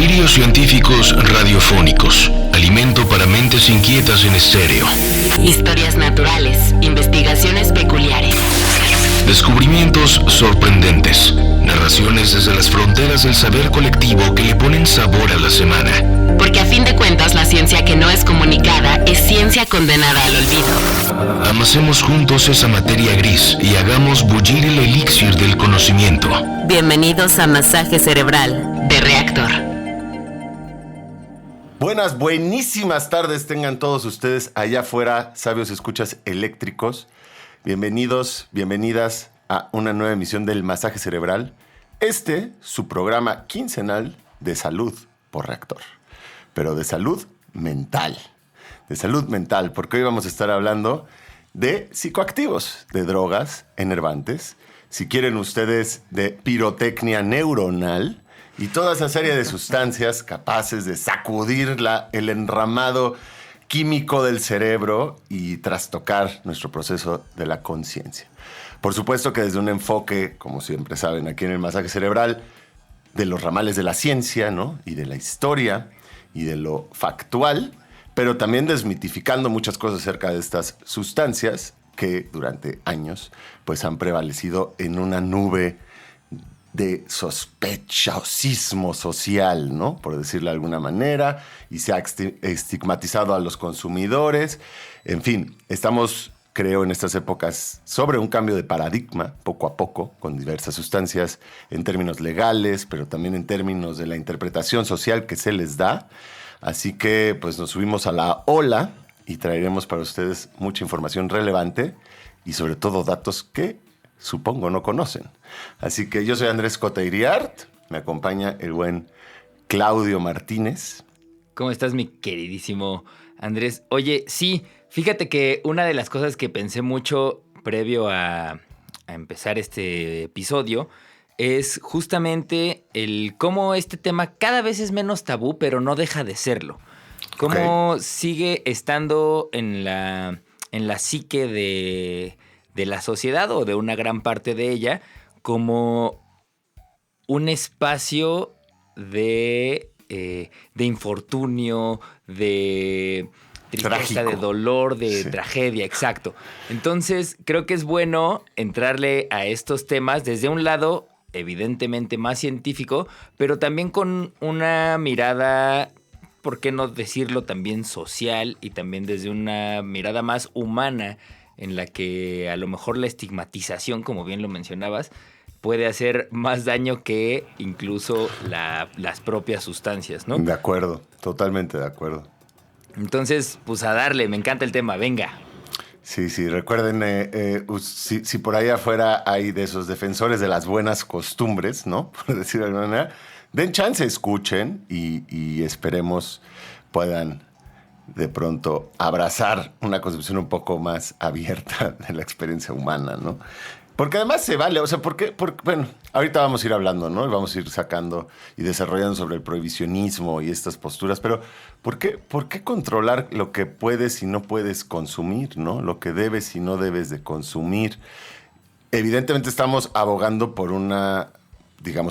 Delirios científicos radiofónicos. Alimento para mentes inquietas en estéreo. Historias naturales. Investigaciones peculiares. Descubrimientos sorprendentes. Narraciones desde las fronteras del saber colectivo que le ponen sabor a la semana. Porque a fin de cuentas la ciencia que no es comunicada es ciencia condenada al olvido. Amasemos juntos esa materia gris y hagamos bullir el elixir del conocimiento. Bienvenidos a Masaje Cerebral de Reactor. Buenísimas tardes tengan todos ustedes allá afuera, sabios escuchas eléctricos. Bienvenidos, bienvenidas a una nueva emisión del Masaje Cerebral. Su programa quincenal de salud por Reactor. Pero de salud mental. De salud mental, porque hoy vamos a estar hablando de psicoactivos, de drogas enervantes. Si quieren ustedes, de pirotecnia neuronal y toda esa serie de sustancias capaces de sacudir el enramado químico del cerebro y trastocar nuestro proceso de la conciencia. Por supuesto que desde un enfoque, como siempre saben, aquí en el Masaje Cerebral, de los ramales de la ciencia, ¿no? Y de la historia y de lo factual, pero también desmitificando muchas cosas acerca de estas sustancias que durante años pues han prevalecido en una nube de sospechosismo social, ¿no? Por decirlo de alguna manera, y se ha estigmatizado a los consumidores. En fin, estamos, creo, en estas épocas sobre un cambio de paradigma, poco a poco, con diversas sustancias en términos legales, pero también en términos de la interpretación social que se les da. Así que, pues, nos subimos a la ola y traeremos para ustedes mucha información relevante y, sobre todo, datos que supongo no conocen. Así que yo soy Andrés Cota Iriart, me acompaña el buen Claudio Martínez. ¿Cómo estás, mi queridísimo Andrés? Oye, sí, fíjate que una de las cosas que pensé mucho previo a empezar este episodio es justamente el cómo este tema cada vez es menos tabú, pero no deja de serlo. Cómo sigue estando en la psique de la sociedad o de una gran parte de ella como un espacio de infortunio, de tristeza, trágico, de dolor, de tragedia, exacto. Entonces, creo que es bueno entrarle a estos temas desde un lado evidentemente más científico, pero también con una mirada, ¿por qué no decirlo?, también social y también desde una mirada más humana, en la que a lo mejor la estigmatización, como bien lo mencionabas, puede hacer más daño que incluso las propias sustancias, ¿no? De acuerdo, totalmente de acuerdo. Entonces, pues a darle, me encanta el tema, venga. Sí, recuerden, si por ahí afuera hay de esos defensores de las buenas costumbres, ¿no? Por decirlo de alguna manera, den chance, escuchen y esperemos puedan de pronto abrazar una concepción un poco más abierta de la experiencia humana, ¿no? Porque además se vale, o sea, bueno, ahorita vamos a ir hablando, ¿no? Y vamos a ir sacando y desarrollando sobre el prohibicionismo y estas posturas, pero ¿por qué controlar lo que puedes y no puedes consumir, ¿no? Lo que debes y no debes de consumir. Evidentemente estamos abogando por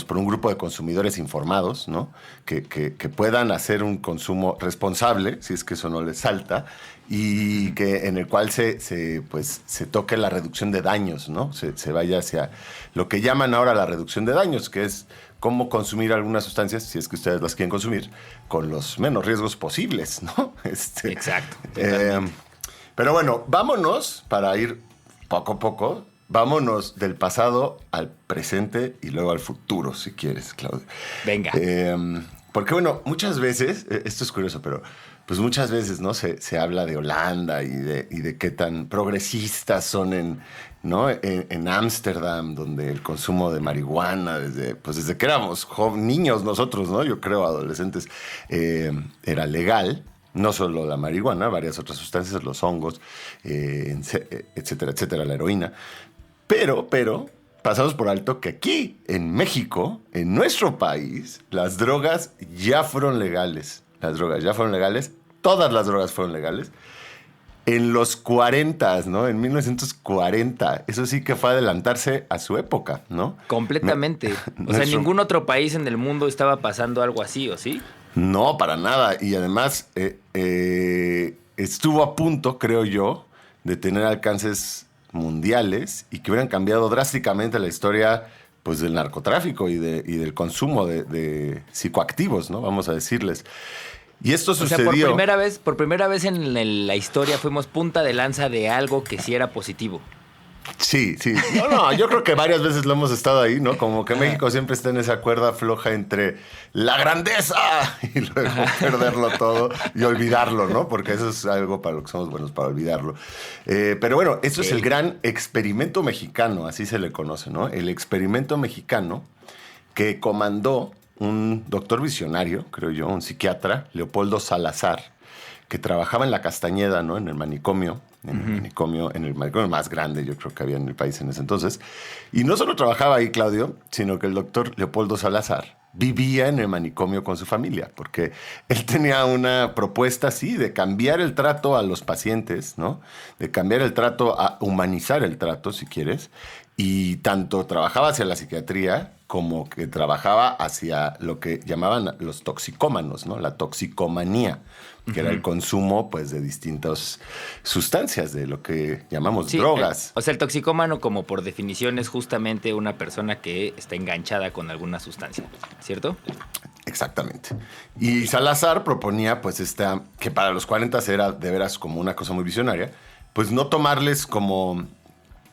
por un grupo de consumidores informados, ¿no? Que puedan hacer un consumo responsable, si es que eso no les salta, y que en el cual se toque la reducción de daños, ¿no? Se vaya hacia lo que llaman ahora la reducción de daños, que es cómo consumir algunas sustancias, si es que ustedes las quieren consumir, con los menos riesgos posibles, ¿no? Exacto. Pero bueno, vámonos para ir poco a poco. Vámonos del pasado al presente y luego al futuro, si quieres, Claudio. Venga. Porque, bueno, muchas veces, esto es curioso, pero pues muchas veces, ¿no? Se habla de Holanda y de qué tan progresistas son en Ámsterdam, donde el consumo de marihuana, desde que éramos niños nosotros, ¿no? Yo creo, adolescentes, era legal. No solo la marihuana, varias otras sustancias, los hongos, etcétera, etcétera, la heroína. Pero pasamos por alto que aquí, en México, en nuestro país, las drogas ya fueron legales. Las drogas ya fueron legales, todas las drogas fueron legales. en los 40, ¿no? En 1940. Eso sí que fue adelantarse a su época, ¿no? Completamente. O sea, ningún otro país en el mundo estaba pasando algo así, ¿o sí? No, para nada. Y además estuvo a punto, creo yo, de tener alcances mundiales y que hubieran cambiado drásticamente la historia, pues, del narcotráfico y del consumo de psicoactivos, ¿no? Vamos a decirles. Y esto sucedió. O sea, por primera vez en la historia fuimos punta de lanza de algo que sí era positivo. Sí. No, yo creo que varias veces lo hemos estado ahí, ¿no? Como que México siempre está en esa cuerda floja entre la grandeza y luego perderlo todo y olvidarlo, ¿no? Porque eso es algo para lo que somos buenos, para olvidarlo. Pero bueno, eso es el gran experimento mexicano, así se le conoce, ¿no? El experimento mexicano que comandó un doctor visionario, creo yo, un psiquiatra, Leopoldo Salazar, que trabajaba en la Castañeda, ¿no? En el manicomio, en el manicomio más grande, yo creo que había en el país en ese entonces. Y no solo trabajaba ahí, Claudio, sino que el doctor Leopoldo Salazar vivía en el manicomio con su familia, porque él tenía una propuesta así de cambiar el trato a los pacientes, ¿no? De cambiar el trato, a humanizar el trato, si quieres. Y tanto trabajaba hacia la psiquiatría como que trabajaba hacia lo que llamaban los toxicómanos, ¿no? La toxicomanía, que era el consumo, pues, de distintas sustancias, de lo que llamamos drogas. O sea, el toxicómano, como por definición, es justamente una persona que está enganchada con alguna sustancia, ¿cierto? Exactamente. Y Salazar proponía, pues, que para los 40 era de veras como una cosa muy visionaria, pues no tomarles como...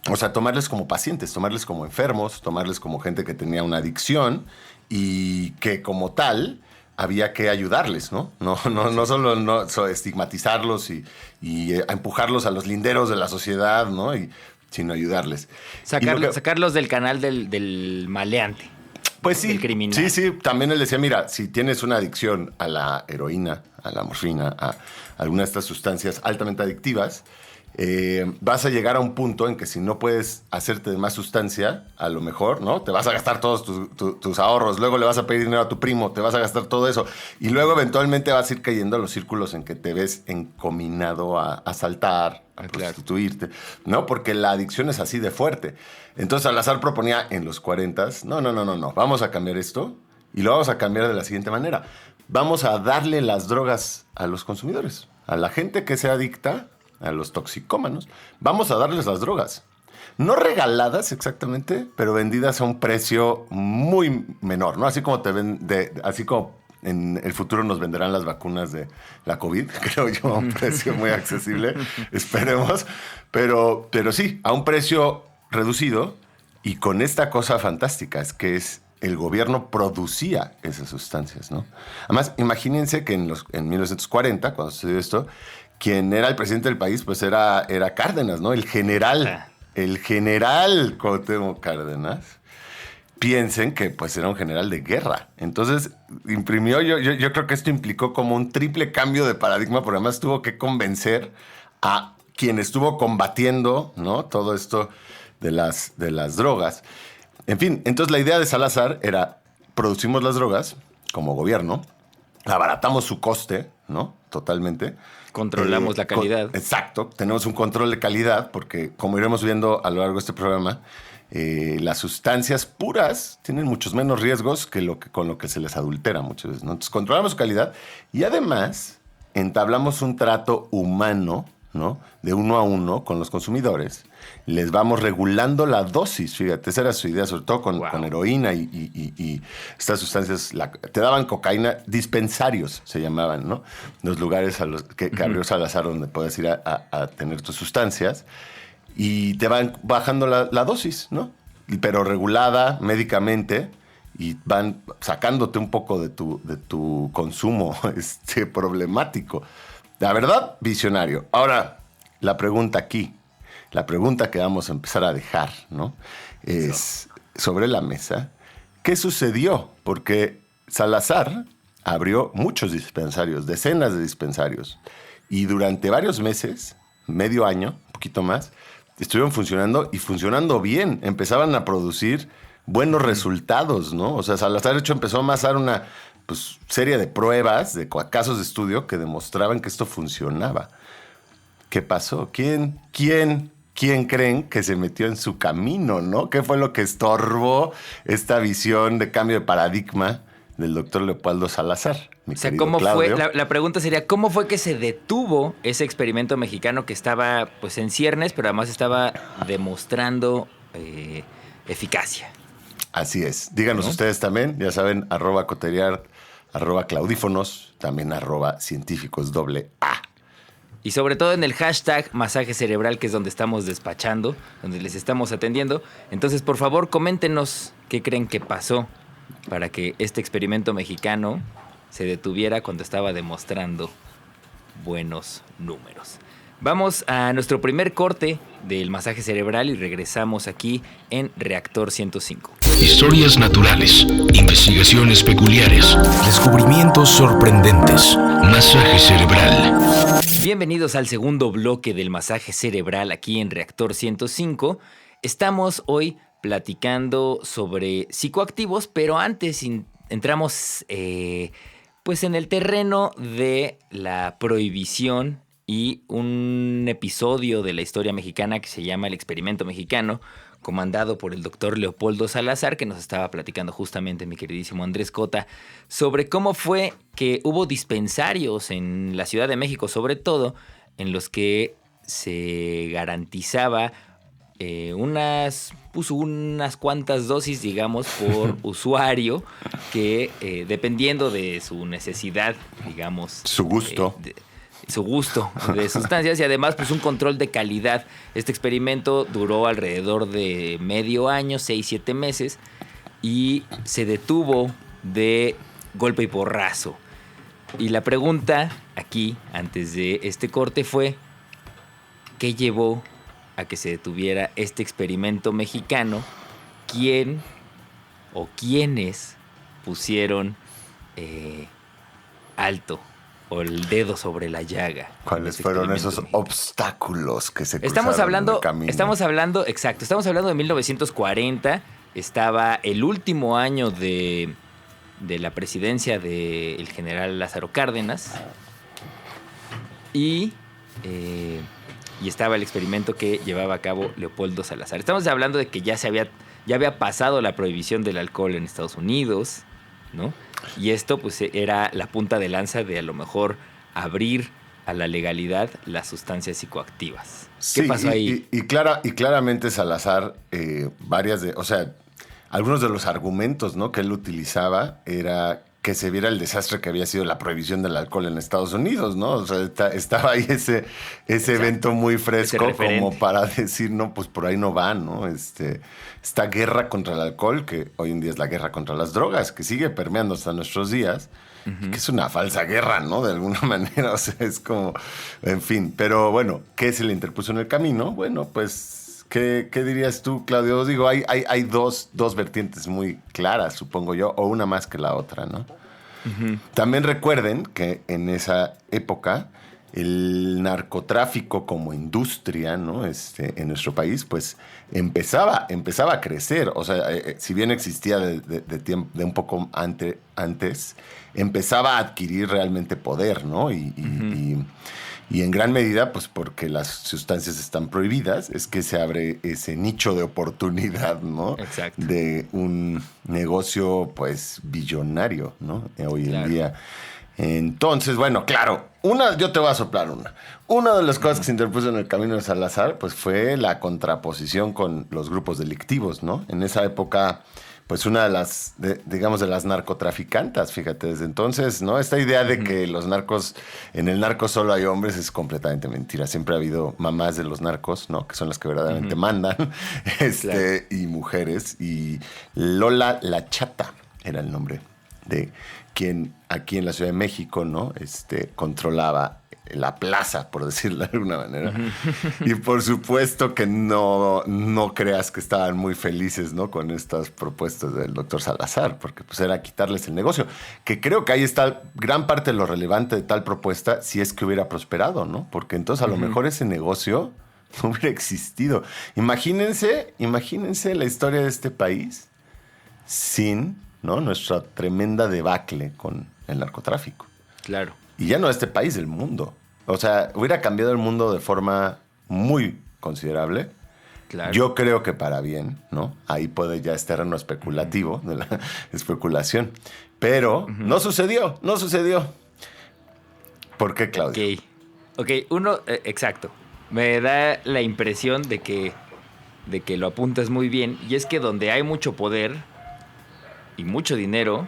O sea, tomarles como pacientes, tomarles como enfermos, tomarles como gente que tenía una adicción y que como tal había que ayudarles, ¿no? No solo estigmatizarlos y empujarlos a los linderos de la sociedad, ¿no? Sino ayudarles. Sacarlos del canal del maleante. Pues sí, del criminal. Sí. También él decía, mira, si tienes una adicción a la heroína, a la morfina, a alguna de estas sustancias altamente adictivas, vas a llegar a un punto en que si no puedes hacerte de más sustancia, a lo mejor, ¿no? Te vas a gastar todos tus ahorros, luego le vas a pedir dinero a tu primo, te vas a gastar todo eso, y luego eventualmente vas a ir cayendo a los círculos en que te ves encominado a asaltar, a prostituirte, ¿no? Porque la adicción es así de fuerte. Entonces Salazar proponía en los 40s, no, vamos a cambiar esto y lo vamos a cambiar de la siguiente manera. Vamos a darle las drogas a los consumidores, a la gente que se adicta, a los toxicómanos, vamos a darles las drogas. No regaladas exactamente, pero vendidas a un precio muy menor, ¿no? Así como así como en el futuro nos venderán las vacunas de la COVID, creo yo, a un precio muy accesible, esperemos. Pero sí, a un precio reducido y con esta cosa fantástica, es que el gobierno producía esas sustancias, ¿no? Además, imagínense que en 1940, cuando sucedió esto, quien era el presidente del país, pues era Cárdenas, ¿no? El general Cuauhtémoc Cárdenas. Piensen que pues era un general de guerra. Entonces imprimió, yo creo que esto implicó como un triple cambio de paradigma, porque además tuvo que convencer a quien estuvo combatiendo, ¿no? Todo esto de las drogas. En fin, entonces la idea de Salazar era: producimos las drogas como gobierno, abaratamos su coste, ¿no? Totalmente. Controlamos la calidad. Exacto, tenemos un control de calidad porque, como iremos viendo a lo largo de este programa, las sustancias puras tienen muchos menos riesgos que con lo que se les adultera muchas veces, ¿no? Entonces controlamos su calidad y además entablamos un trato humano, ¿no? De uno a uno con los consumidores. Les vamos regulando la dosis, fíjate, esa era su idea, sobre todo con heroína y estas sustancias. Te daban cocaína, dispensarios se llamaban, ¿no? Los lugares a los que abrió Salazar donde puedes ir a tener tus sustancias y te van bajando la dosis, ¿no? Pero regulada médicamente y van sacándote un poco de tu consumo problemático. La verdad, visionario. Ahora, la pregunta que vamos a empezar a dejar, ¿no? Es sobre la mesa, ¿qué sucedió? Porque Salazar abrió muchos dispensarios, decenas de dispensarios, y durante varios meses, medio año, un poquito más, estuvieron funcionando y funcionando bien. Empezaban a producir buenos resultados, ¿no? O sea, Salazar, de hecho, empezó a amasar una serie de pruebas, de casos de estudio que demostraban que esto funcionaba. ¿Qué pasó? ¿Quién creen que se metió en su camino, no? ¿Qué fue lo que estorbó esta visión de cambio de paradigma del doctor Leopoldo Salazar? O sea, ¿cómo fue? La pregunta sería, ¿cómo fue que se detuvo ese experimento mexicano que estaba pues en ciernes, pero además estaba demostrando eficacia? Así es. Díganos, ¿no? Ustedes también, ya saben, @coteriar, @claudífonos, también @científicos AA. Y sobre todo en el hashtag masaje cerebral, que es donde estamos despachando, donde les estamos atendiendo. Entonces, por favor, coméntenos qué creen que pasó para que este experimento mexicano se detuviera cuando estaba demostrando buenos números. Vamos a nuestro primer corte del masaje cerebral y regresamos aquí en Reactor 105. Historias naturales, investigaciones peculiares, descubrimientos sorprendentes, masaje cerebral. Bienvenidos al segundo bloque del masaje cerebral aquí en Reactor 105. Estamos hoy platicando sobre psicoactivos, pero antes entramos pues en el terreno de la prohibición y un episodio de la historia mexicana que se llama El Experimento Mexicano, comandado por el doctor Leopoldo Salazar, que nos estaba platicando justamente mi queridísimo Andrés Cota, sobre cómo fue que hubo dispensarios en la Ciudad de México, sobre todo, en los que se garantizaba unas cuantas dosis, digamos, por usuario, que dependiendo de su necesidad, digamos... Su gusto. Su gusto de sustancias y además pues un control de calidad. Este experimento duró alrededor de medio año, 6-7 meses, y se detuvo de golpe y porrazo. Y la pregunta aquí, antes de este corte, fue ¿qué llevó a que se detuviera este experimento mexicano? ¿Quién o quiénes pusieron alto o el dedo sobre la llaga? ¿Cuáles fueron esos obstáculos que se cruzaron en el camino? Estamos hablando de 1940. Estaba el último año de la presidencia del general Lázaro Cárdenas. Y estaba el experimento que llevaba a cabo Leopoldo Salazar. Estamos hablando de que ya había pasado la prohibición del alcohol en Estados Unidos, ¿no? Y esto pues era la punta de lanza de a lo mejor abrir a la legalidad las sustancias psicoactivas. ¿Qué pasó ahí? Y claramente Salazar, algunos de los argumentos, ¿no?, que él utilizaba era que se viera el desastre que había sido la prohibición del alcohol en Estados Unidos, ¿no? O sea, estaba ahí ese evento muy fresco como para decir, no, pues por ahí no va, ¿no? Esta guerra contra el alcohol, que hoy en día es la guerra contra las drogas, que sigue permeando hasta nuestros días, que es una falsa guerra, ¿no? De alguna manera, o sea, es como, en fin. Pero bueno, ¿qué se le interpuso en el camino? Bueno, pues... ¿Qué dirías tú, Claudio? Digo, hay dos vertientes muy claras, supongo yo, o una más que la otra, ¿no? Uh-huh. También recuerden que en esa época el narcotráfico como industria, ¿no?, en nuestro país, pues empezaba a crecer. O sea, si bien existía de un poco antes, empezaba a adquirir realmente poder, ¿no? Y en gran medida, pues porque las sustancias están prohibidas, es que se abre ese nicho de oportunidad, ¿no? Exacto. De un negocio, pues, billonario, ¿no? Hoy en día. Entonces, bueno, claro, yo te voy a soplar una. Una de las cosas que se interpuso en el camino de Salazar, pues, fue la contraposición con los grupos delictivos, ¿no? En esa época... pues una de las, digamos, de las narcotraficantas, fíjate, desde entonces, ¿no? Esta idea de que en el narco solo hay hombres es completamente mentira. Siempre ha habido mamás de los narcos, ¿no?, que son las que verdaderamente mandan, claro. Y mujeres. Y Lola La Chata era el nombre de quien aquí en la Ciudad de México, ¿no?, controlaba la plaza, por decirlo de alguna manera. Y por supuesto que no creas que estaban muy felices, ¿no?, con estas propuestas del doctor Salazar, porque pues era quitarles el negocio. Que creo que ahí está gran parte de lo relevante de tal propuesta, si es que hubiera prosperado, ¿no? Porque entonces a lo mejor ese negocio no hubiera existido. Imagínense la historia de este país sin, ¿no?, nuestra tremenda debacle con el narcotráfico. Claro. Y ya no de este país, del mundo. O sea, hubiera cambiado el mundo de forma muy considerable. Claro. Yo creo que para bien, ¿no? Ahí puede ya estar terreno especulativo, de la especulación. Pero no sucedió. ¿Por qué, Claudio? Ok, exacto. Me da la impresión de que lo apuntas muy bien. Y es que donde hay mucho poder y mucho dinero,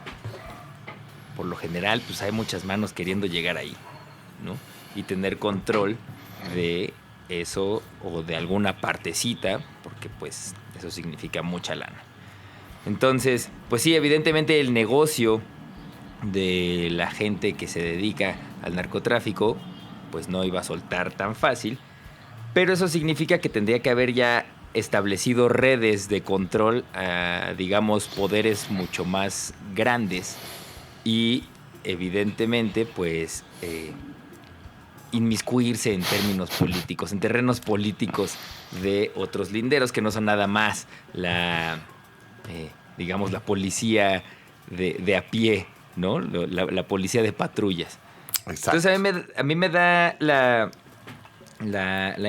por lo general, pues hay muchas manos queriendo llegar ahí, ¿no? Y tener control de eso o de alguna partecita, porque pues eso significa mucha lana. Entonces, pues sí, evidentemente el negocio de la gente que se dedica al narcotráfico, pues no iba a soltar tan fácil, pero eso significa que tendría que haber ya establecido redes de control a, digamos, poderes mucho más grandes y evidentemente, pues, inmiscuirse en términos políticos, en terrenos políticos de otros linderos que no son nada más digamos, la policía de a pie, ¿no? La policía de patrullas. Exacto. Entonces a mí me da la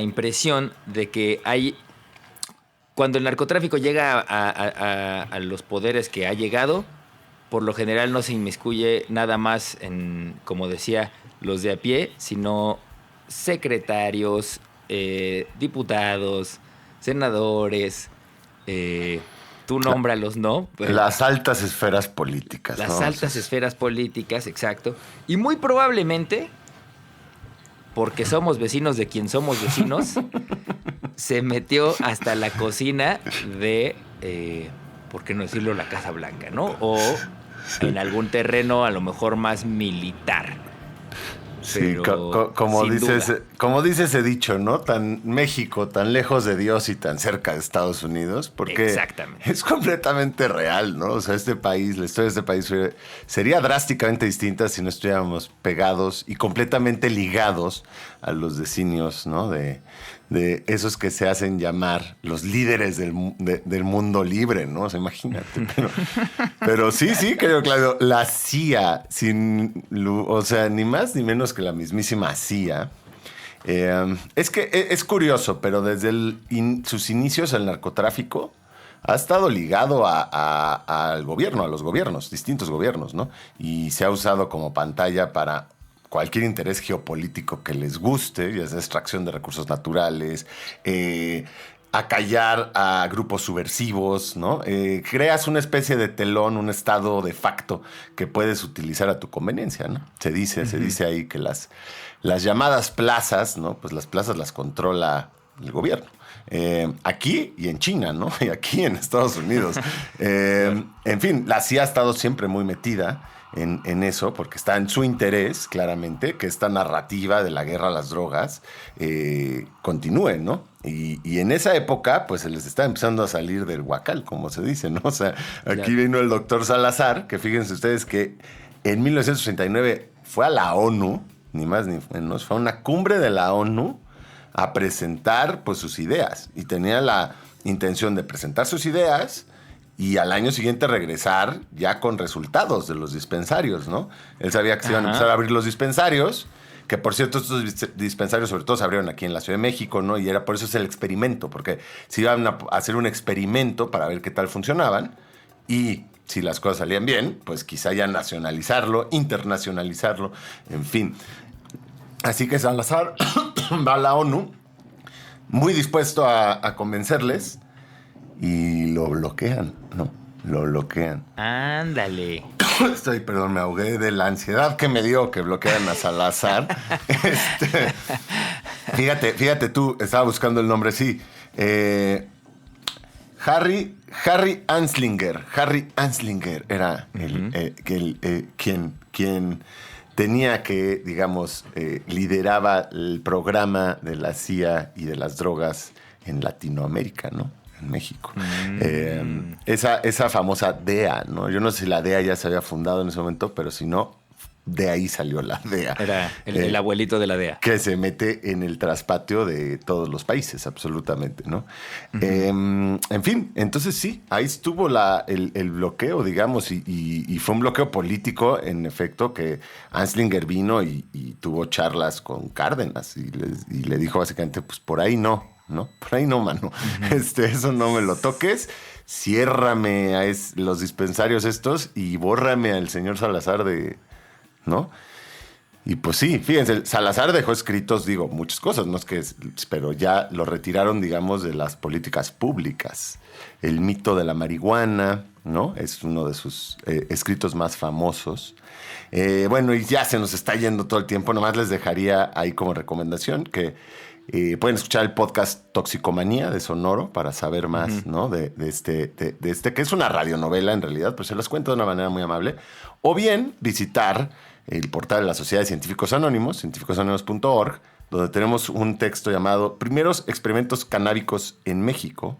impresión de que cuando el narcotráfico llega a los poderes que ha llegado, por lo general no se inmiscuye nada más en, como decía, los de a pie, sino secretarios, diputados, senadores, tú nómbralos, ¿no? Las altas esferas políticas. Las altas esferas políticas, exacto. Y muy probablemente, porque somos vecinos de quien somos vecinos, se metió hasta la cocina de, ¿por qué no decirlo?, la Casa Blanca, ¿no? O en algún terreno a lo mejor más militar. Sí, Pero como dice ese dicho, ¿no? México, tan lejos de Dios y tan cerca de Estados Unidos, porque exactamente, es completamente real, ¿no? O sea, la historia de este país sería drásticamente distinta si no estuviéramos pegados y completamente ligados a los designios, ¿no? De esos que se hacen llamar los líderes del mundo libre, ¿no? O sea, imagínate. Pero sí, creo, Claudio, la CIA, o sea, ni más ni menos que la mismísima CIA. Es que es curioso, pero desde sus inicios el narcotráfico ha estado ligado al gobierno, a los gobiernos, distintos gobiernos, ¿no? Y se ha usado como pantalla para cualquier interés geopolítico que les guste, ya sea extracción de recursos naturales, acallar a grupos subversivos, ¿no? Creas una especie de telón, un estado de facto que puedes utilizar a tu conveniencia, ¿no? Se dice ahí que las llamadas plazas, ¿no? Pues las plazas las controla el gobierno. Aquí y en China, ¿no? Y aquí en Estados Unidos. En fin, la CIA ha estado siempre muy metida en eso, porque está en su interés, claramente, que esta narrativa de la guerra a las drogas continúe, ¿no? Y en esa época, pues se les está empezando a salir del huacal, como se dice, ¿no? O sea, aquí vino el doctor Salazar, que fíjense ustedes que en 1989 fue a la ONU, ni más ni menos, fue a una cumbre de la ONU a presentar, pues, sus ideas. Y tenía la intención de presentar sus ideas y al año siguiente regresar ya con resultados de los dispensarios, ¿no? Él sabía que se iban a empezar a abrir los dispensarios, que por cierto estos dispensarios sobre todo se abrieron aquí en la Ciudad de México, ¿no? Y por eso es el experimento, porque se iban a hacer un experimento para ver qué tal funcionaban y si las cosas salían bien, pues quizá ya nacionalizarlo, internacionalizarlo, en fin. Así que Salazar va a la ONU muy dispuesto a convencerles y lo bloquean, ¿no? Lo bloquean. Ándale. Perdón, me ahogué de la ansiedad que me dio que bloquearan a Salazar. Fíjate tú, estaba buscando el nombre, sí. Harry Anslinger. Harry Anslinger era quien tenía que, digamos, lideraba el programa de la CIA y de las drogas en Latinoamérica, ¿no? En México. Esa famosa DEA, ¿no? Yo no sé si la DEA ya se había fundado en ese momento, pero si no, de ahí salió la DEA. Era el abuelito de la DEA. Que se mete en el traspatio de todos los países, absolutamente, ¿no? Uh-huh. En fin, entonces sí, ahí estuvo el bloqueo, digamos, y fue un bloqueo político, en efecto, que Anslinger vino y tuvo charlas con Cárdenas y le dijo básicamente, pues por ahí no, por ahí no, mano. Uh-huh. Eso no me lo toques, ciérrame a los dispensarios estos y bórrame al señor Salazar ¿no? Y pues sí, fíjense, Salazar dejó escritos, muchas cosas, no es que, pero ya lo retiraron, digamos, de las políticas públicas. El mito de la marihuana, ¿no? Es uno de sus escritos más famosos. Bueno, y ya se nos está yendo todo el tiempo, nomás les dejaría ahí como recomendación que pueden escuchar el podcast Toxicomanía de Sonoro para saber más, uh-huh, ¿no? De este, que es una radionovela en realidad, pero se los cuento de una manera muy amable. O bien visitar el portal de la Sociedad de Científicos Anónimos, cientificosanónimos.org, donde tenemos un texto llamado Primeros experimentos canábicos en México,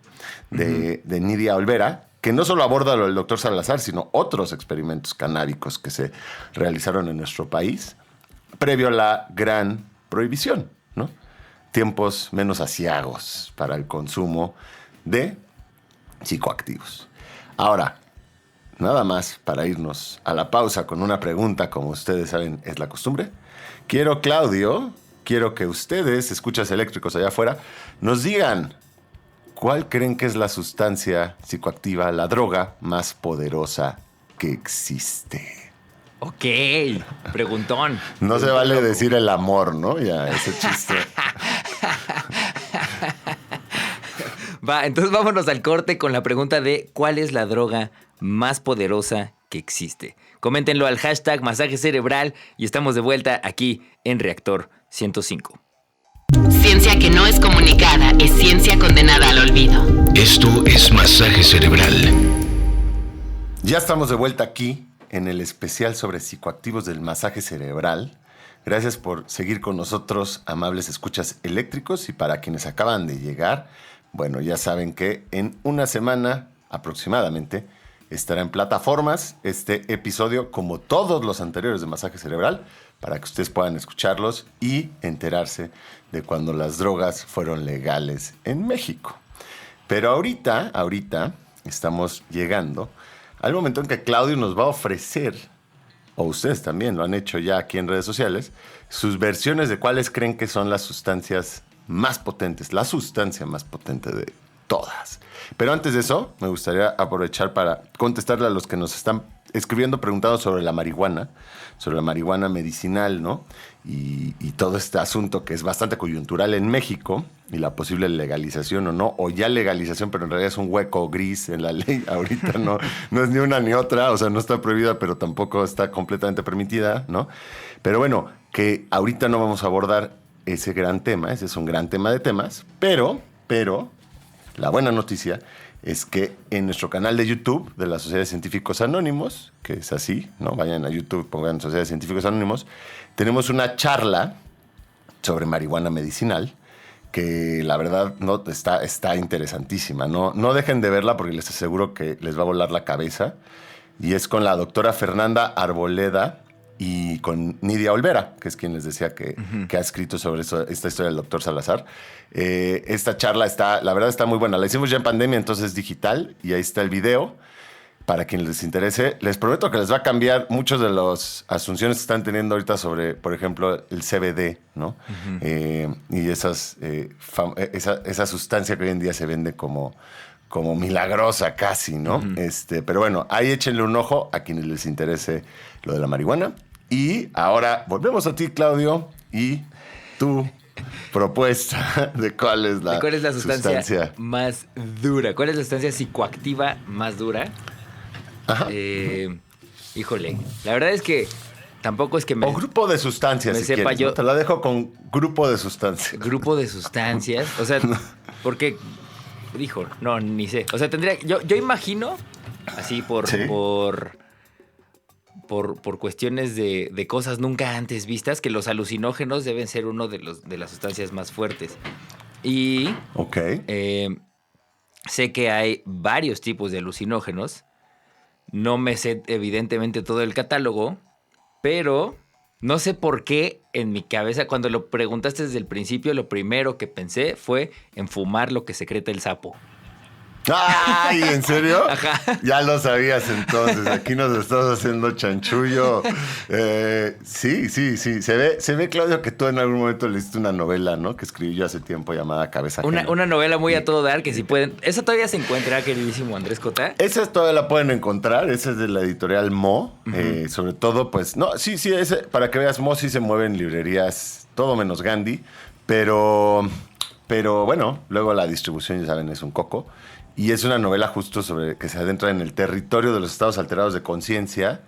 de Nidia Olvera, que no solo aborda lo del doctor Salazar, sino otros experimentos canábicos que se realizaron en nuestro país previo a la gran prohibición, ¿no? Tiempos menos aciagos para el consumo de psicoactivos. Ahora, nada más para irnos a la pausa con una pregunta, como ustedes saben, es la costumbre. Claudio, quiero que ustedes, escuchas eléctricos allá afuera, nos digan cuál creen que es la sustancia psicoactiva, la droga más poderosa que existe. Ok, preguntón. No se vale decir el amor, ¿no? Ya, ese chiste. Va, entonces vámonos al corte con la pregunta de ¿cuál es la droga más poderosa que existe? Coméntenlo al hashtag Masaje Cerebral y estamos de vuelta aquí en Reactor 105. Ciencia que no es comunicada es ciencia condenada al olvido. Esto es Masaje Cerebral. Ya estamos de vuelta aquí en el especial sobre psicoactivos del Masaje Cerebral. Gracias por seguir con nosotros, amables escuchas eléctricos, y para quienes acaban de llegar, bueno, ya saben que en una semana aproximadamente estará en plataformas este episodio, como todos los anteriores de Masaje Cerebral, para que ustedes puedan escucharlos y enterarse de cuando las drogas fueron legales en México. Pero ahorita estamos llegando al momento en que Claudio nos va a ofrecer, o ustedes también lo han hecho ya aquí en redes sociales, sus versiones de cuáles creen que son las sustancias más potentes, la sustancia más potente de todas. Pero antes de eso, me gustaría aprovechar para contestarle a los que nos están escribiendo, preguntando sobre la marihuana medicinal, ¿no? Y todo este asunto que es bastante coyuntural en México, y la posible legalización o no, o ya legalización, pero en realidad es un hueco gris en la ley. Ahorita no es ni una ni otra, o sea, no está prohibida, pero tampoco está completamente permitida, ¿no? Pero bueno, que ahorita no vamos a abordar ese gran tema, ese es un gran tema de temas, pero la buena noticia es que en nuestro canal de YouTube de la Sociedad de Científicos Anónimos, que es así, ¿no? Vayan a YouTube, pongan Sociedad de Científicos Anónimos, tenemos una charla sobre marihuana medicinal que la verdad no está interesantísima. No dejen de verla porque les aseguro que les va a volar la cabeza. Y es con la doctora Fernanda Arboleda y con Nidia Olvera, que es quien les decía que ha escrito sobre esta historia del doctor Salazar. Esta charla la verdad está muy buena. La hicimos ya en pandemia, entonces es digital, y ahí está el video. Para quien les interese, les prometo que les va a cambiar muchas de las asunciones que están teniendo ahorita sobre, por ejemplo, el CBD, ¿no? Y esa sustancia que hoy en día se vende como milagrosa casi, ¿no? Pero bueno, ahí échenle un ojo a quienes les interese lo de la marihuana. Y ahora volvemos a ti, Claudio, y tu propuesta de cuál es la sustancia más dura. ¿Cuál es la sustancia psicoactiva más dura? Ajá. Híjole, la verdad es que tampoco es que o grupo de sustancias, me si sepa quieres, yo. ¿no? Te la dejo con grupo de sustancias. Grupo de sustancias, o sea, porque dijo, no, ni sé. O sea, tendría, yo imagino así ¿Sí? por cuestiones de cosas nunca antes vistas, que los alucinógenos deben ser uno de las sustancias más fuertes. Y sé que hay varios tipos de alucinógenos. No me sé evidentemente todo el catálogo, pero no sé por qué en mi cabeza, cuando lo preguntaste desde el principio, lo primero que pensé fue en fumar lo que secreta el sapo. ¡Ay! ¿En serio? Ajá. Ya lo sabías entonces. Aquí nos estás haciendo chanchullo. Sí. Se ve, Claudio, que tú en algún momento leíste una novela, ¿no? Que escribí yo hace tiempo llamada Cabeza Ajena. Una novela muy a todo dar, que si pueden... ¿Esa todavía se encuentra, queridísimo Andrés Cota? Esa todavía la pueden encontrar. Esa es de la editorial Mo. Sobre todo, pues... No, sí, para que veas, Mo sí se mueve en librerías, todo menos Gandhi. Pero bueno, luego la distribución, ya saben, es un coco. Y es una novela justo sobre que se adentra en el territorio de los estados alterados de conciencia,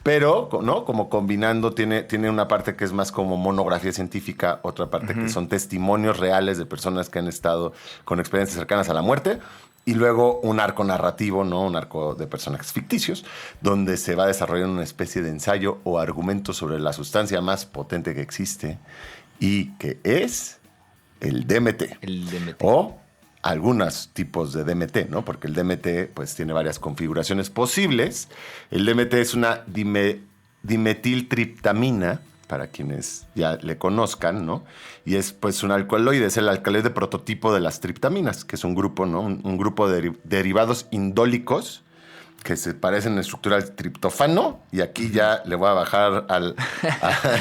pero, ¿no? Como combinando, tiene una parte que es más como monografía científica, otra parte que son testimonios reales de personas que han estado con experiencias cercanas a la muerte, y luego un arco narrativo, ¿no? Un arco de personajes ficticios, donde se va desarrollando una especie de ensayo o argumento sobre la sustancia más potente que existe y que es el DMT. El DMT. O algunos tipos de DMT, ¿no? Porque el DMT, pues, tiene varias configuraciones posibles. El DMT es una dimetiltriptamina, para quienes ya le conozcan, ¿no? Y es, pues, un alcaloide, es el alcaloide prototipo de las triptaminas, que es un grupo, ¿no? Un grupo de derivados indólicos que se parecen en estructura al triptófano, y aquí ya le voy a bajar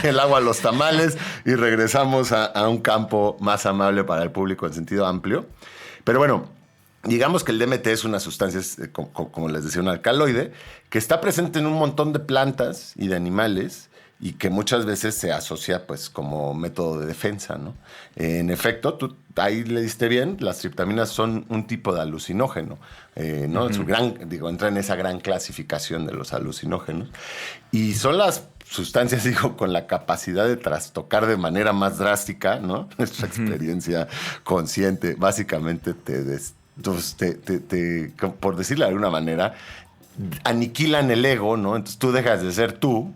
el agua a los tamales y regresamos a un campo más amable para el público en sentido amplio. Pero bueno, digamos que el DMT es una sustancia, como les decía, un alcaloide, que está presente en un montón de plantas y de animales y que muchas veces se asocia, pues, como método de defensa, ¿no? En efecto, tú ahí le diste bien, las triptaminas son un tipo de alucinógeno, ¿no? Entra en esa gran clasificación de los alucinógenos. Y son las sustancias, con la capacidad de trastocar de manera más drástica, ¿no? Nuestra experiencia consciente. Básicamente por decirlo de alguna manera, aniquilan el ego, ¿no? Entonces tú dejas de ser tú,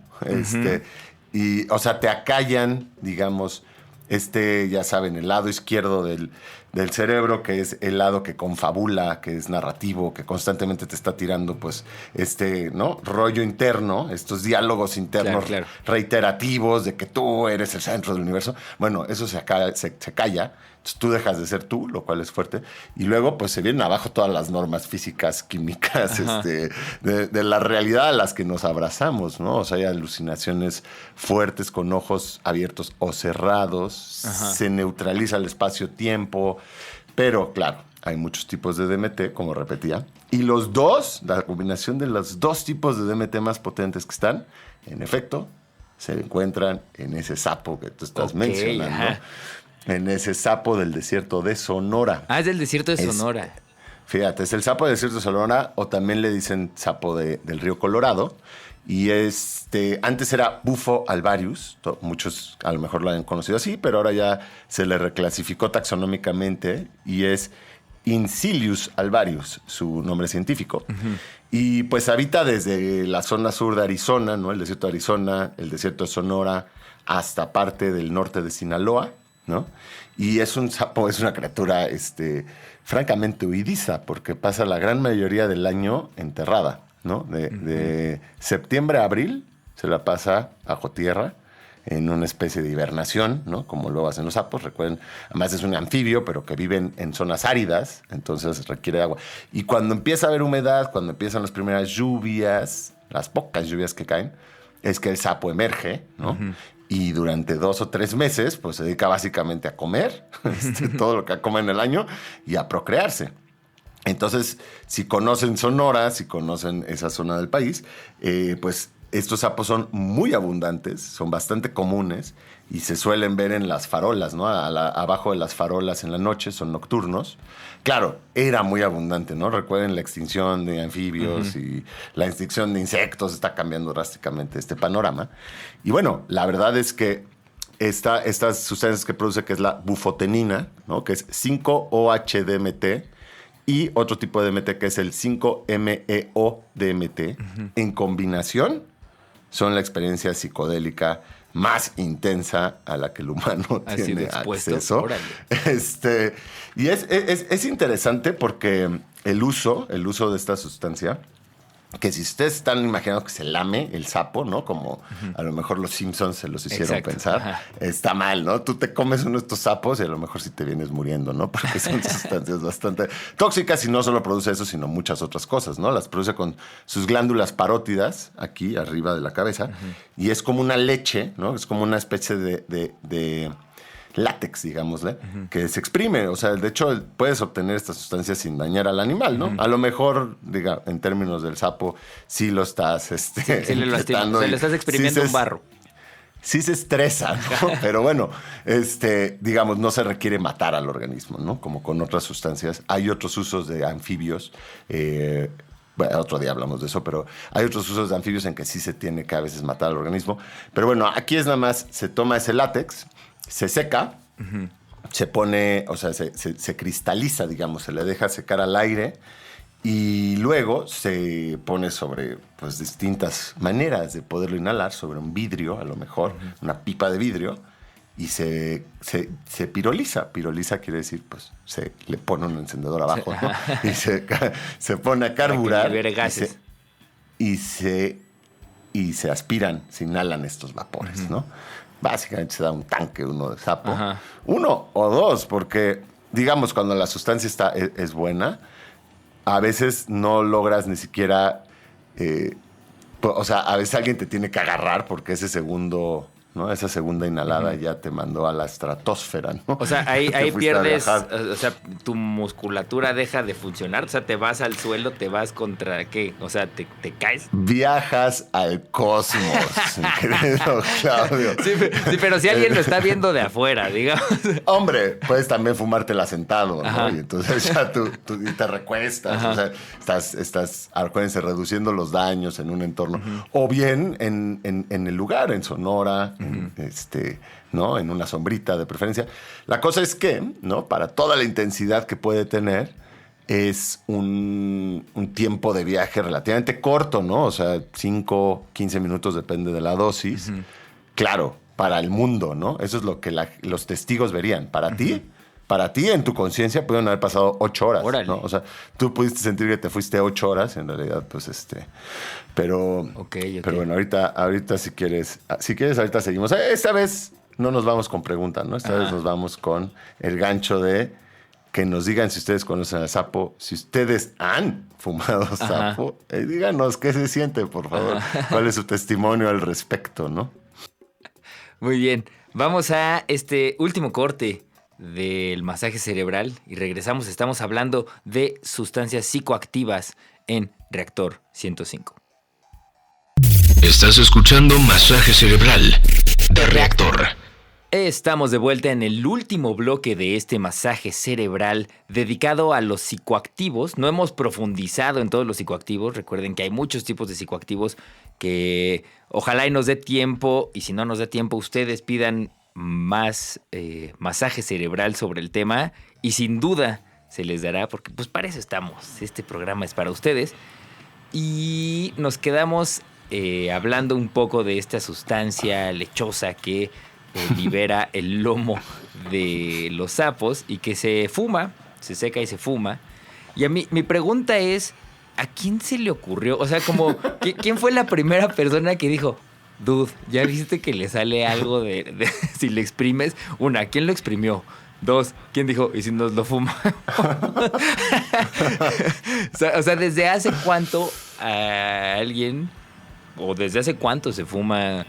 y, o sea, te acallan, digamos, ya saben, el lado izquierdo del cerebro, que es el lado que confabula, que es narrativo, que constantemente te está tirando, pues, ¿no? Rollo interno, estos diálogos internos reiterativos de que tú eres el centro del universo. Bueno, eso se calla. Entonces tú dejas de ser tú, lo cual es fuerte. Y luego, pues, se vienen abajo todas las normas físicas, químicas, de la realidad a las que nos abrazamos, ¿no? O sea, hay alucinaciones fuertes con ojos abiertos o cerrados. Se neutraliza el espacio-tiempo. Pero, claro, hay muchos tipos de DMT, como repetía. Y la combinación de los dos tipos de DMT más potentes que están, en efecto, se encuentran en ese sapo que tú estás mencionando. Ajá. En ese sapo del desierto de Sonora. Ah, es del desierto de Sonora. Fíjate, es el sapo del desierto de Sonora, o también le dicen sapo del río Colorado. Y antes era Bufo alvarius, muchos a lo mejor lo han conocido así, pero ahora ya se le reclasificó taxonómicamente y es Incilius alvarius, su nombre científico. Y pues habita desde la zona sur de Arizona, ¿no? El desierto de Arizona, el desierto de Sonora, hasta parte del norte de Sinaloa, ¿no? Y es un sapo, es una criatura francamente huidiza, porque pasa la gran mayoría del año enterrada, ¿no? De septiembre a abril se la pasa bajo tierra en una especie de hibernación, ¿no? Como lo hacen los sapos. Recuerden, además es un anfibio, pero que vive en zonas áridas, entonces requiere agua. Y cuando empieza a haber humedad, cuando empiezan las primeras lluvias, las pocas lluvias que caen, es que el sapo emerge, ¿no? Y durante 2 o 3 meses, pues se dedica básicamente a comer, todo lo que come en el año, y a procrearse. Entonces, si conocen Sonora, si conocen esa zona del país, pues estos sapos son muy abundantes, son bastante comunes y se suelen ver en las farolas, ¿no? Abajo de las farolas en la noche, son nocturnos. Claro, era muy abundante, ¿no? Recuerden la extinción de anfibios y la extinción de insectos, está cambiando drásticamente este panorama. Y bueno, la verdad es que estas sustancias que produce, que es la bufotenina, ¿no? Que es 5-OH-DMT, y otro tipo de DMT que es el 5-MeO-DMT, en combinación son la experiencia psicodélica más intensa a la que el humano tiene acceso. Y es interesante porque el uso de esta sustancia que si ustedes están imaginando que se lame el sapo, ¿no? Como a lo mejor los Simpsons se los hicieron pensar, está mal, ¿no? Tú te comes uno de estos sapos y a lo mejor sí te vienes muriendo, ¿no? Porque son sustancias bastante tóxicas y no solo produce eso, sino muchas otras cosas, ¿no? Las produce con sus glándulas parótidas, aquí arriba de la cabeza, y es como una leche, ¿no? Es como una especie de látex, digámosle, que se exprime. O sea, de hecho, puedes obtener estas sustancias sin dañar al animal, ¿no? A lo mejor, diga, en términos del sapo, sí lo estás se le estás exprimiendo un barro. Sí se estresa, ¿no? Pero bueno, digamos, no se requiere matar al organismo, ¿no? Como con otras sustancias. Hay otros usos de anfibios. Bueno, otro día hablamos de eso, pero hay otros usos de anfibios en que sí se tiene que a veces matar al organismo. Pero bueno, aquí es nada más, se toma ese látex, se seca, se pone, o sea, se cristaliza, digamos, se le deja secar al aire y luego se pone sobre, pues, distintas maneras de poderlo inhalar, sobre un vidrio, a lo mejor, una pipa de vidrio, y se piroliza. Piroliza quiere decir, pues, se le pone un encendedor abajo, ¿no? Y se pone a carburar. Para que libere gases. Y se aspiran, se inhalan estos vapores, ¿no? Básicamente se da un tanque uno de sapo. Uno o dos, porque, digamos, cuando la sustancia es buena, a veces no logras ni siquiera... o sea, a veces alguien te tiene que agarrar porque ese segundo... ¿no? Esa segunda inhalada ya te mandó a la estratosfera, ¿no? O sea, ahí pierdes, o sea, tu musculatura deja de funcionar, o sea, te vas al suelo, te vas contra, ¿qué? O sea, te caes. Viajas al cosmos, mi querido Claudio. Sí, pero si alguien lo está viendo de afuera, digamos. Hombre, puedes también fumártela sentado, ¿no? Y entonces ya tú te recuestas, o sea, estás, acuérdense, reduciendo los daños en un entorno. O bien en el lugar, en Sonora, ¿no? En una sombrita de preferencia. La cosa es que, ¿no? Para toda la intensidad que puede tener, es un tiempo de viaje relativamente corto, ¿no? O sea, 5, 15 minutos, depende de la dosis. Claro, para el mundo, ¿no? Eso es lo que los testigos verían. Para ti, en tu conciencia, pudieron haber pasado 8 horas, ¿no? O sea, tú pudiste sentir que te fuiste 8 horas, en realidad, pues, pero bueno, ahorita si quieres, ahorita seguimos. Esta vez no nos vamos con preguntas, ¿no? Esta vez nos vamos con el gancho de que nos digan si ustedes conocen al sapo, si ustedes han fumado sapo, díganos qué se siente, por favor. ¿Cuál es su testimonio al respecto, no? Muy bien, vamos a este último corte del masaje cerebral y regresamos. Estamos hablando de sustancias psicoactivas en Reactor 105. Estás escuchando Masaje Cerebral de Reactor. Estamos de vuelta en el último bloque de este masaje cerebral dedicado a los psicoactivos. No hemos profundizado en todos los psicoactivos. Recuerden que hay muchos tipos de psicoactivos que ojalá y nos dé tiempo. Y si no nos da tiempo, ustedes pidan más masaje cerebral sobre el tema. Y sin duda se les dará, porque pues para eso estamos. Este programa es para ustedes. Y nos quedamos hablando un poco de esta sustancia lechosa que libera el lomo de los sapos y que se fuma, se seca y se fuma. Y a mí, mi pregunta es, ¿a quién se le ocurrió? O sea, como, ¿quién fue la primera persona que dijo, dude, ¿ya viste que le sale algo de si le exprimes? Una, ¿quién lo exprimió? 2, ¿quién dijo, y si nos lo fuma? O sea, ¿desde hace cuánto a alguien, o desde hace cuánto se fuma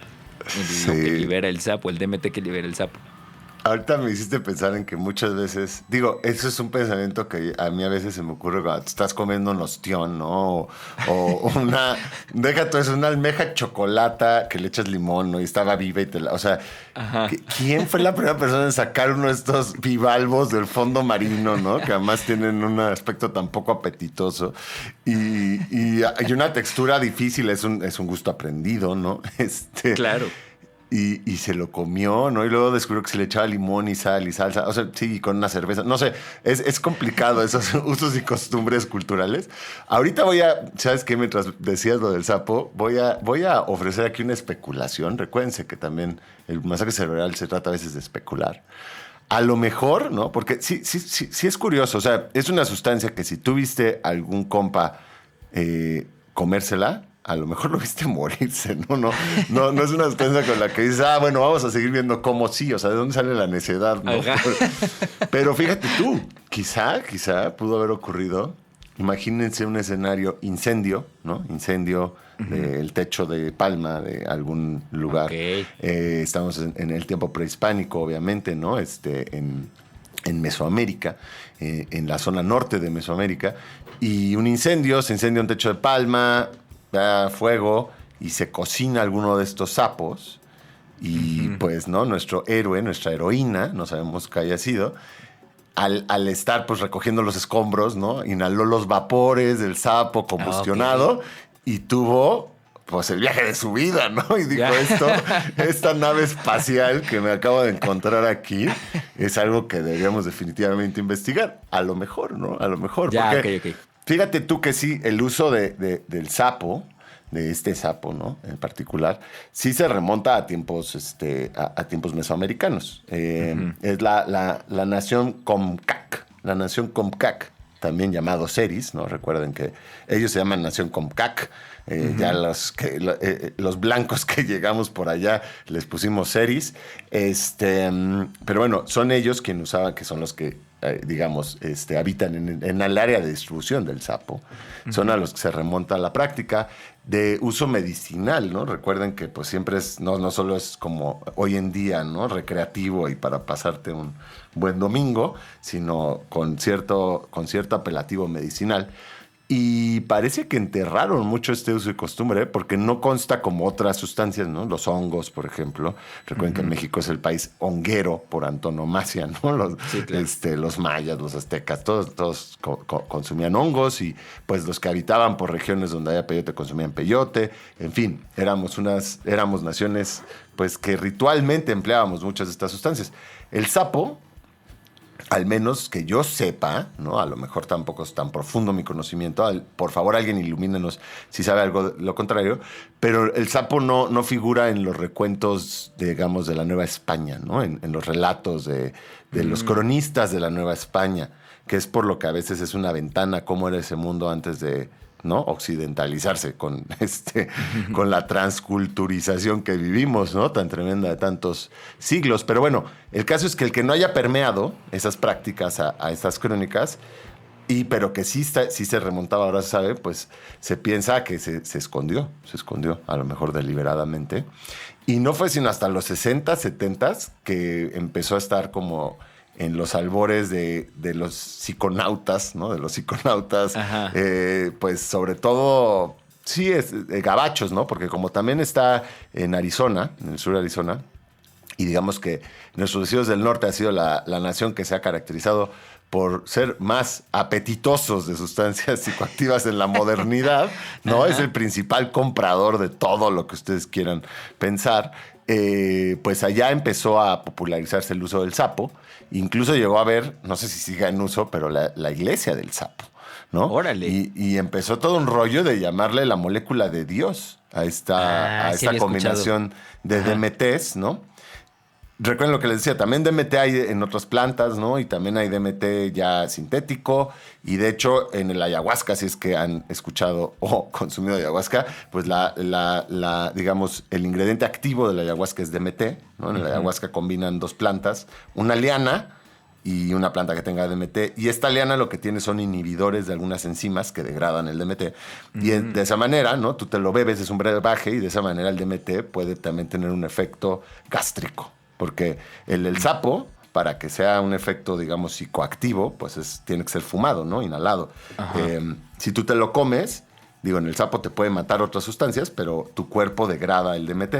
lo que libera el sapo, el DMT que libera el sapo? Ahorita me hiciste pensar en que muchas veces, digo, eso es un pensamiento que a mí a veces se me ocurre cuando te estás comiendo un ostión, ¿no? O una, deja tú eso, una almeja chocolata que le echas limón, ¿no? Y estaba viva y o sea, ¿quién fue la primera persona en sacar uno de estos bivalvos del fondo marino, ¿no? Que además tienen un aspecto tan poco apetitoso y una textura difícil, es un gusto aprendido, ¿no? Claro. Y se lo comió, ¿no? Y luego descubrió que se le echaba limón y sal y salsa. O sea, sí, con una cerveza. No sé, es complicado esos usos y costumbres culturales. Ahorita ¿sabes qué? Mientras decías lo del sapo, voy a ofrecer aquí una especulación. Recuérdense que también el masaje cerebral se trata a veces de especular. A lo mejor, ¿no? Porque sí es curioso. O sea, es una sustancia que si tú viste algún compa comérsela, a lo mejor lo viste morirse, ¿no? No es una sustancia con la que dices, bueno, vamos a seguir viendo cómo sí, o sea, ¿de dónde sale la necedad? ¿No? Pero fíjate tú, quizá pudo haber ocurrido, imagínense un escenario incendio, ¿no? Incendio del techo de palma de algún lugar. Okay. Estamos en el tiempo prehispánico, obviamente, ¿no? En Mesoamérica, en la zona norte de Mesoamérica, y se incendia un techo de palma, da fuego y se cocina alguno de estos sapos y pues, ¿no? Nuestro héroe, nuestra heroína, no sabemos qué haya sido, al estar pues recogiendo los escombros, ¿no? Inhaló los vapores del sapo combustionado y tuvo pues el viaje de su vida, ¿no? Y dijo, esta nave espacial que me acabo de encontrar aquí es algo que deberíamos definitivamente investigar. A lo mejor, ¿no? A lo mejor. Ya, porque ok. fíjate tú que sí, el uso del sapo, de este sapo, ¿no? En particular, sí se remonta a tiempos, a tiempos mesoamericanos. Es la nación Comcac, también llamado Seris, ¿no? Recuerden que ellos se llaman Nación Comcac. Ya los blancos que llegamos por allá les pusimos Seris. Pero bueno, son ellos quienes usaban, que son los que digamos, habitan en el área de distribución del sapo. Son a los que se remonta la práctica de uso medicinal, ¿no? Recuerden que pues siempre no solo es como hoy en día, ¿no? Recreativo y para pasarte un buen domingo, sino con cierto apelativo medicinal. Y parece que enterraron mucho este uso y costumbre, porque no consta como otras sustancias, ¿no? Los hongos, por ejemplo. Recuerden que México es el país honguero por antonomasia, ¿no? Los mayas, los aztecas, todos consumían hongos y pues los que habitaban por regiones donde había peyote consumían peyote. En fin, éramos naciones pues que ritualmente empleábamos muchas de estas sustancias. El sapo, al menos que yo sepa, ¿no? A lo mejor tampoco es tan profundo mi conocimiento. Por favor, alguien ilumínenos si sabe algo de lo contrario. Pero el sapo no figura en los recuentos, digamos, de la Nueva España, ¿no? En los relatos de los cronistas de la Nueva España, que es por lo que a veces es una ventana cómo era ese mundo antes de, ¿no? Occidentalizarse con la transculturización que vivimos, ¿no? Tan tremenda de tantos siglos. Pero bueno, el caso es que el que no haya permeado esas prácticas a estas crónicas, pero que sí se remontaba, ahora se sabe, pues se piensa que se escondió, a lo mejor deliberadamente. Y no fue sino hasta los 60, 70 que empezó a estar como en los albores de los psiconautas, ¿no? De los psiconautas, pues sobre todo, sí, gabachos, ¿no? Porque como también está en Arizona, en el sur de Arizona, y digamos que nuestros vecinos del norte ha sido la nación que se ha caracterizado por ser más apetitosos de sustancias psicoactivas en la modernidad, ¿no? Es el principal comprador de todo lo que ustedes quieran pensar. Pues allá empezó a popularizarse el uso del sapo. Incluso llegó a haber, no sé si siga en uso, pero la iglesia del sapo, ¿no? Órale. Y empezó todo un rollo de llamarle la molécula de Dios a esta combinación de DMTs, ¿no? Recuerden lo que les decía, también DMT hay en otras plantas, ¿no? Y también hay DMT ya sintético. Y de hecho, en el ayahuasca, si es que han escuchado o consumido ayahuasca, pues digamos, el ingrediente activo de la ayahuasca es DMT, ¿no? En el ayahuasca combinan dos plantas, una liana y una planta que tenga DMT. Y esta liana lo que tiene son inhibidores de algunas enzimas que degradan el DMT. Y de esa manera, ¿no? Tú te lo bebes, es un brebaje, y de esa manera el DMT puede también tener un efecto gástrico. Porque el sapo, para que sea un efecto, digamos, psicoactivo, pues tiene que ser fumado, ¿no? Inhalado. Si tú te lo comes, en el sapo te puede matar otras sustancias, pero tu cuerpo degrada el DMT.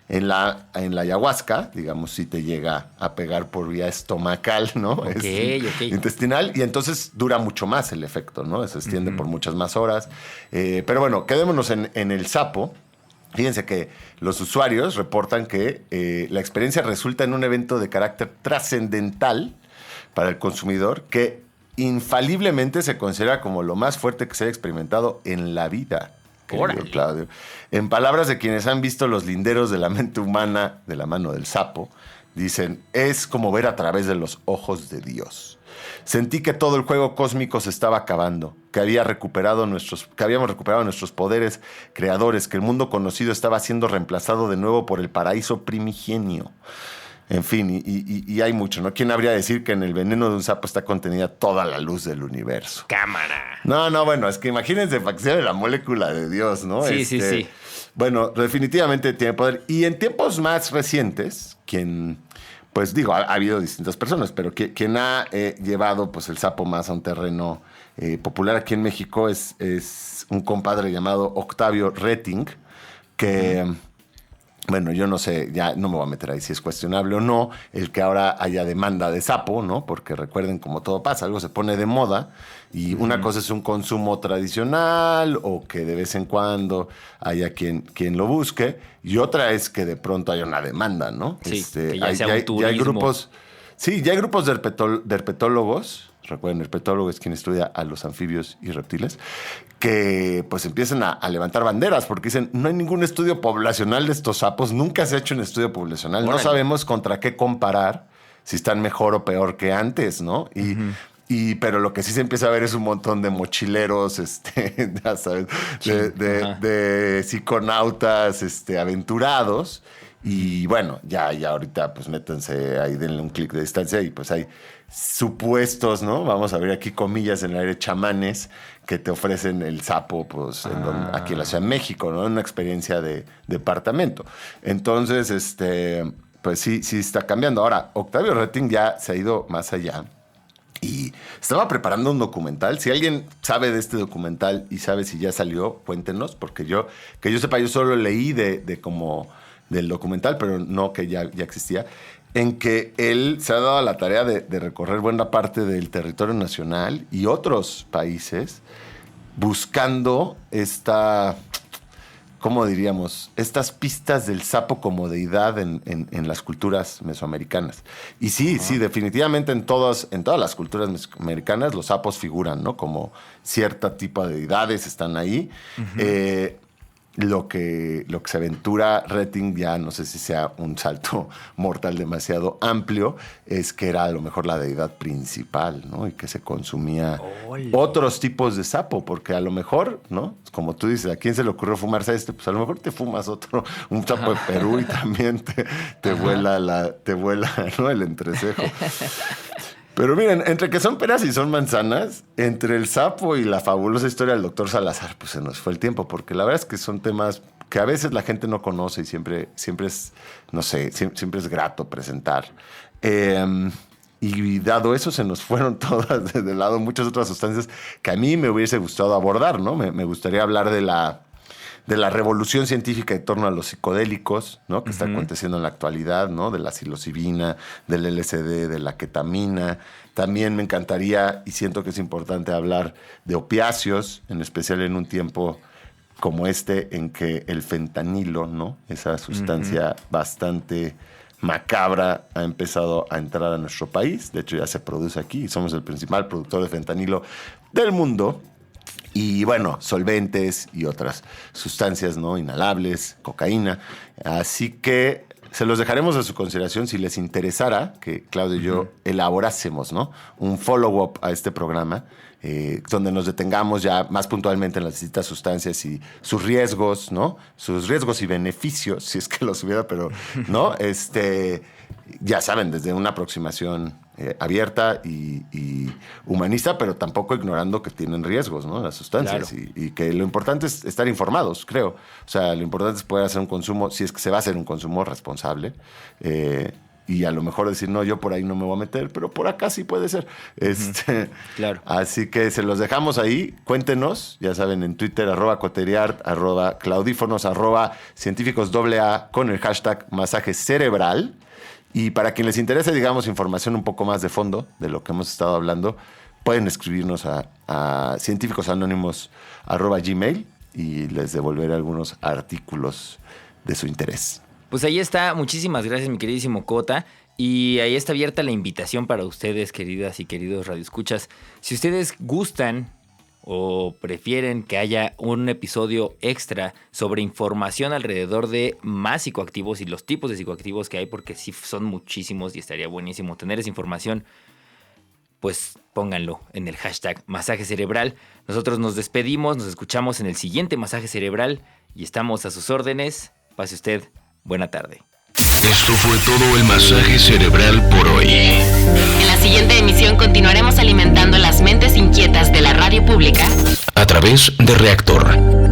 En la ayahuasca, digamos, sí te llega a pegar por vía estomacal, ¿no? Okay. Intestinal, y entonces dura mucho más el efecto, ¿no? Se extiende por muchas más horas. Pero bueno, quedémonos en el sapo. Fíjense que los usuarios reportan que la experiencia resulta en un evento de carácter trascendental para el consumidor que infaliblemente se considera como lo más fuerte que se haya experimentado en la vida. querido Órale. Claudio. En palabras de quienes han visto los linderos de la mente humana de la mano del sapo, dicen, es como ver a través de los ojos de Dios. Sentí que todo el juego cósmico se estaba acabando, que habíamos recuperado nuestros poderes creadores, que el mundo conocido estaba siendo reemplazado de nuevo por el paraíso primigenio. En fin, y hay mucho, ¿no? ¿Quién habría de decir que en el veneno de un sapo está contenida toda la luz del universo? Cámara. No, bueno, es que imagínense para que sea de la molécula de Dios, ¿no? Sí. Bueno, definitivamente tiene poder. Y en tiempos más recientes, pues digo, ha habido distintas personas, pero quien ha llevado pues el sapo más a un terreno popular aquí en México es un compadre llamado Octavio Retting, que... Bueno, yo no sé, ya no me voy a meter ahí si es cuestionable o no el que ahora haya demanda de sapo, ¿no? Porque recuerden, como todo pasa, algo se pone de moda y una cosa es un consumo tradicional o que de vez en cuando haya quien lo busque y otra es que de pronto haya una demanda, ¿no? Sí, que ya sea un ya hay turismo. grupos, sí, ya hay grupos de herpetólogos, recuerden, herpetólogo es quien estudia a los anfibios y reptiles, que pues empiezan a levantar banderas porque dicen, no hay ningún estudio poblacional de estos sapos, nunca se ha hecho un estudio poblacional, Órale. no sabemos contra qué comparar, si están mejor o peor que antes, ¿no? Pero lo que sí se empieza a ver es un montón de mochileros, ya sabes, de psiconautas, aventurados. Y bueno, ya ahorita pues métanse ahí, denle un clic de distancia y pues hay supuestos, ¿no? Vamos a abrir aquí comillas en el aire, chamanes que te ofrecen el sapo, pues aquí en la Ciudad de México, ¿no? Una experiencia de departamento. Entonces, pues sí está cambiando. Ahora, Octavio Retting ya se ha ido más allá y estaba preparando un documental. Si alguien sabe de este documental y sabe si ya salió, cuéntenos, porque que yo sepa, yo solo leí de como del documental, pero no que ya existía, en que él se ha dado la tarea de recorrer buena parte del territorio nacional y otros países buscando ¿cómo diríamos? Estas pistas del sapo como deidad en las culturas mesoamericanas. Y sí, definitivamente en todas las culturas mesoamericanas los sapos figuran, ¿no? Como cierto tipo de deidades están ahí. Lo que se aventura Retting, ya no sé si sea un salto mortal demasiado amplio, es que era a lo mejor la deidad principal, ¿no? Y que se consumía otros tipos de sapo, porque a lo mejor, ¿no? Como tú dices, ¿a quién se le ocurrió fumarse Pues a lo mejor te fumas un sapo de Perú y también te vuela ¿no? El entrecejo. Pero miren, entre que son peras y son manzanas, entre el sapo y la fabulosa historia del doctor Salazar, pues se nos fue el tiempo, porque la verdad es que son temas que a veces la gente no conoce y siempre es, no sé, siempre es grato presentar. Y dado eso, se nos fueron todas de lado muchas otras sustancias que a mí me hubiese gustado abordar, ¿no? Me gustaría hablar de la revolución científica en torno a los psicodélicos, ¿no? Que está aconteciendo en la actualidad, ¿no? De la psilocibina, del LSD, de la ketamina. También me encantaría, y siento que es importante hablar de opiáceos, en especial en un tiempo como en que el fentanilo, ¿no? Esa sustancia bastante macabra ha empezado a entrar a nuestro país. De hecho, ya se produce aquí y somos el principal productor de fentanilo del mundo. Y bueno, solventes y otras sustancias, ¿no? Inhalables, cocaína. Así que se los dejaremos a su consideración si les interesara que Claudio y yo elaborásemos, ¿no? Un follow-up a este programa, donde nos detengamos ya más puntualmente en las distintas sustancias y sus riesgos, ¿no? Sus riesgos y beneficios, si es que los hubiera, pero, ¿no? Ya saben, desde una aproximación abierta y humanista, pero tampoco ignorando que tienen riesgos, ¿no? Las sustancias. Claro. Y que lo importante es estar informados, creo. O sea, lo importante es poder hacer un consumo, si es que se va a hacer un consumo responsable. Y a lo mejor decir, no, yo por ahí no me voy a meter, pero por acá sí puede ser. Claro. Así que se los dejamos ahí. Cuéntenos, ya saben, en Twitter, @coteriart, @claudífonos, @científicos AA con el hashtag masaje cerebral. Y para quien les interese, digamos, información un poco más de fondo de lo que hemos estado hablando, pueden escribirnos a científicosanónimos@gmail y les devolveré algunos artículos de su interés. Pues ahí está. Muchísimas gracias, mi queridísimo Cota. Y ahí está abierta la invitación para ustedes, queridas y queridos radioescuchas. Si ustedes gustan o prefieren que haya un episodio extra sobre información alrededor de más psicoactivos y los tipos de psicoactivos que hay, porque sí son muchísimos y estaría buenísimo tener esa información, pues pónganlo en el hashtag Masaje Cerebral. Nosotros nos despedimos, nos escuchamos en el siguiente Masaje Cerebral y estamos a sus órdenes. Pase usted buena tarde. Esto fue todo el Masaje Cerebral por hoy. En la siguiente emisión continuaremos alimentando las mentes inquietas de la radio pública A través de Reactor